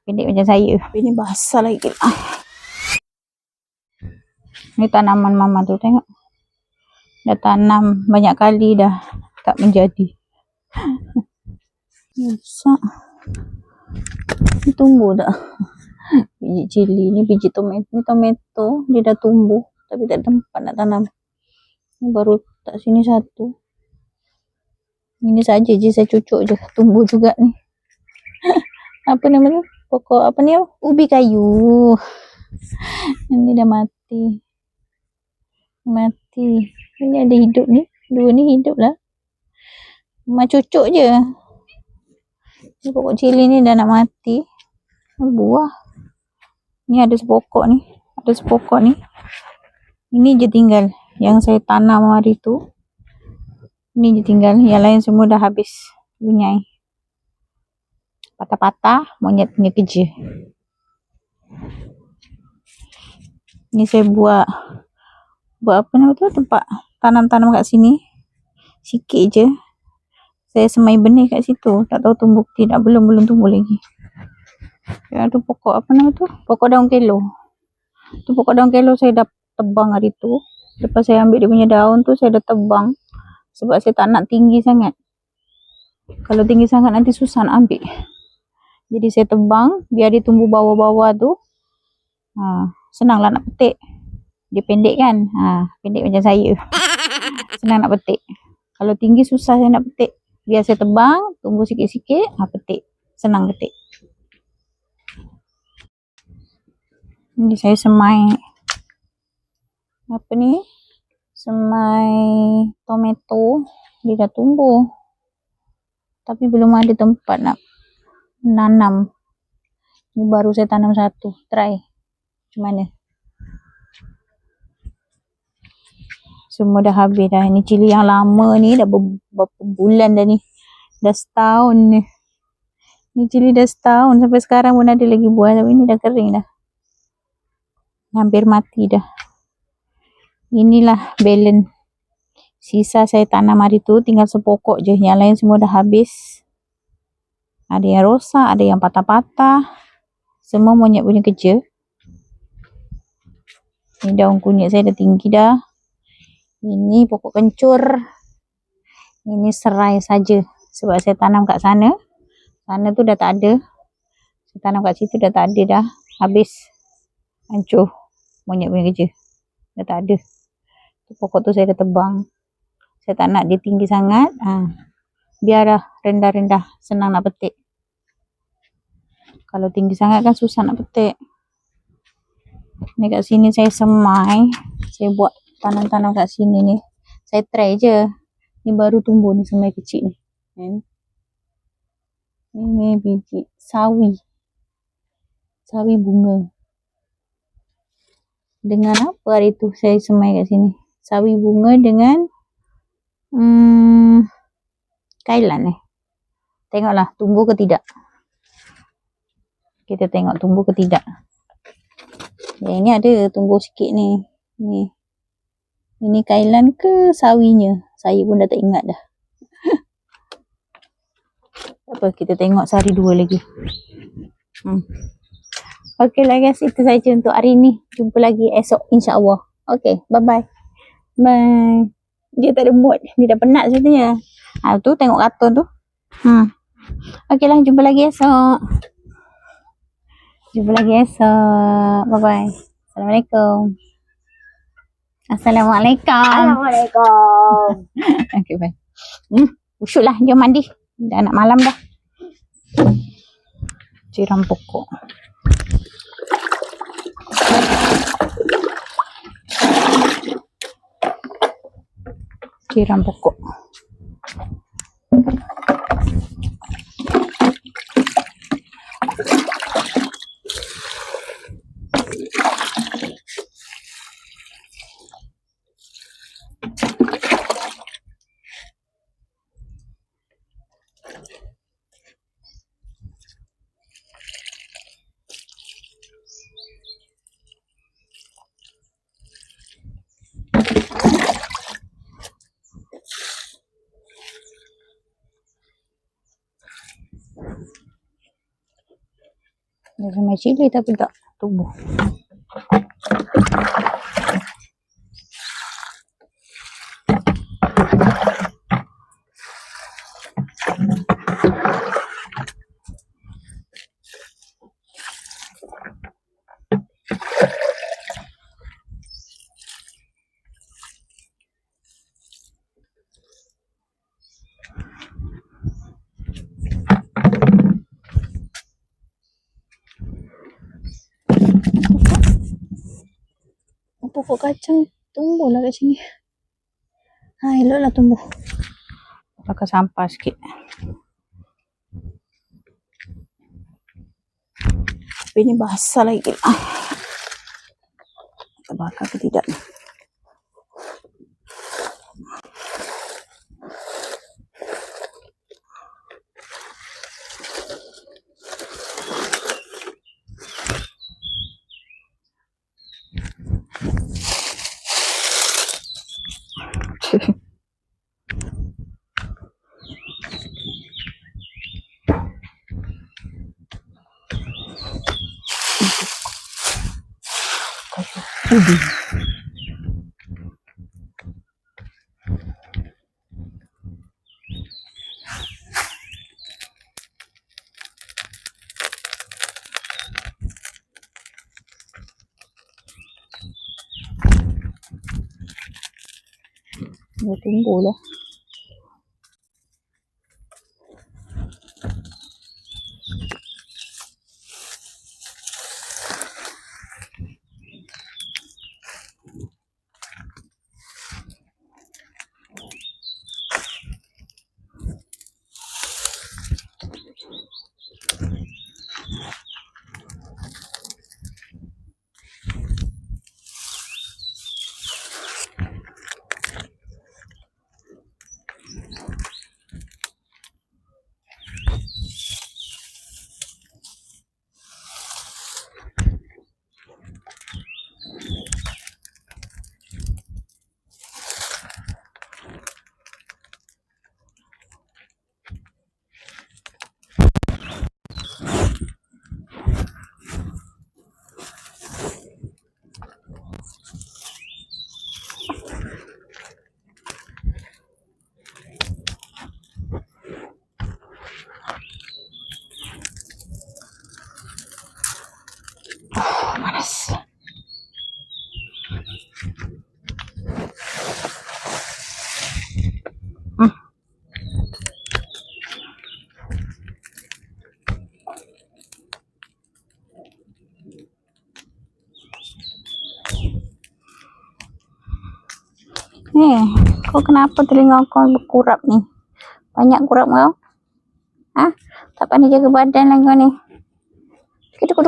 Pendek macam saya. Ini basah lagi. Ni tanaman mama tu, tengok. Dah tanam banyak kali dah tak menjadi. Besar. Ni tumbuh tak? Biji cili ni, biji tomato. Ni tomato dia dah tumbuh tapi tak ada tempat nak tanam. Ni baru tak sini satu. Ini saja je saya cucuk je, tumbuh juga ni. Apa nama tu? Pokok apa ni? Ubi kayu. Ini dah mati. Mati. Ini ada hidup ni. Dua ni hidup lah. Macam cucuk je. Ni pokok cili ni dah nak mati. Buah. Ni ada sepokok ni. Ada sepokok ni. Ini je tinggal. Yang saya tanam hari tu. Ini je tinggal. Yang lain semua dah habis. Lunyai. Patah-patah. Monyet punya kerja. Ni saya buat apa nama tu? Tempat tanam-tanam kat sini. Sikit je. Saya semai benih kat situ. Tak tahu tumbuh tidak. Belum tumbuh lagi. Tu pokok apa nama tu? Pokok daun kelo. Tu pokok daun kelo saya dah tebang hari tu. Lepas saya ambil dia punya daun tu saya dah tebang. Sebab saya tak nak tinggi sangat. Kalau tinggi sangat nanti susah nak ambil. Jadi saya tebang. Biar dia tumbuh bawah-bawah tu. Senanglah nak petik. Dia pendek kan. Pendek macam saya. Senang nak petik. Kalau tinggi susah saya nak petik. Biar saya tebang. Tumbuh sikit-sikit. Petik. Senang petik. Ini saya semai. Apa ni? Semai tomato. Dia dah tumbuh. Tapi belum ada tempat nak nanam. Ini baru saya tanam satu. Try. Macam mana? Semua dah habis dah. Ini cili yang lama ni. Dah berapa bulan dah ni. Dah setahun ni. Ni cili dah setahun. Sampai sekarang pun ada lagi buah. Tapi ni dah kering dah. Hampir mati dah. Inilah balance. Sisa saya tanam hari tu. Tinggal sepokok je. Yang lain semua dah habis. Ada yang rosak. Ada yang patah-patah. Semua monyet punya kerja. Ni daun kunyit saya dah tinggi dah. Ini pokok kencur. Ini serai saja. Sebab saya tanam kat sana. Sana tu dah tak ada. Saya tanam kat situ dah tak ada dah. Habis. Hancur. Monyet punya kerja. Dah tak ada. Pokok tu saya dah tebang. Saya tak nak dia tinggi sangat. Biar dah rendah-rendah. Senang nak petik. Kalau tinggi sangat kan susah nak petik. Ni kat sini saya semai. Saya buat tanam-tanam kat sini ni. Saya try je. Ni baru tumbuh ni semai kecil ni. Ini biji sawi. Sawi bunga. Dengan apa hari tu saya semai kat sini? Sawi bunga dengan kailan Tengoklah tumbuh ke tidak. Kita tengok tumbuh ke tidak. Yang ni ada tumbuh sikit ni. Ni. Ini kailan ke sawinya? Saya pun dah tak ingat dah. Apa, kita tengok sehari dua lagi. Okey lah guys, itu saja untuk hari ni. Jumpa lagi esok insya-Allah. Okey, bye-bye. Bye. Dia tak ada mood. Dia dah penat sebenarnya. Tu tengok kartun tu. Okey lah, jumpa lagi esok. Bye-bye. Assalamualaikum. Assalamualaikum. Okey, bye. Usyuk lah, jom mandi. Dah nak malam dah. Siram pokok. Siram pokok. Dia sama cili tapi tak tumbuh. Pokok kacang tumbuh lah kat sini. Elok lah tumbuh. Bakar sampah sikit. Tapi ni basah lagi. Kita bakar ke tidak ni? Ubi. Dia tumbuh lah. Panas. Kau kenapa telinga kau berkurap ni? Banyak kurap kau? Tak pandai jaga badan lah kau ni. Kutuk.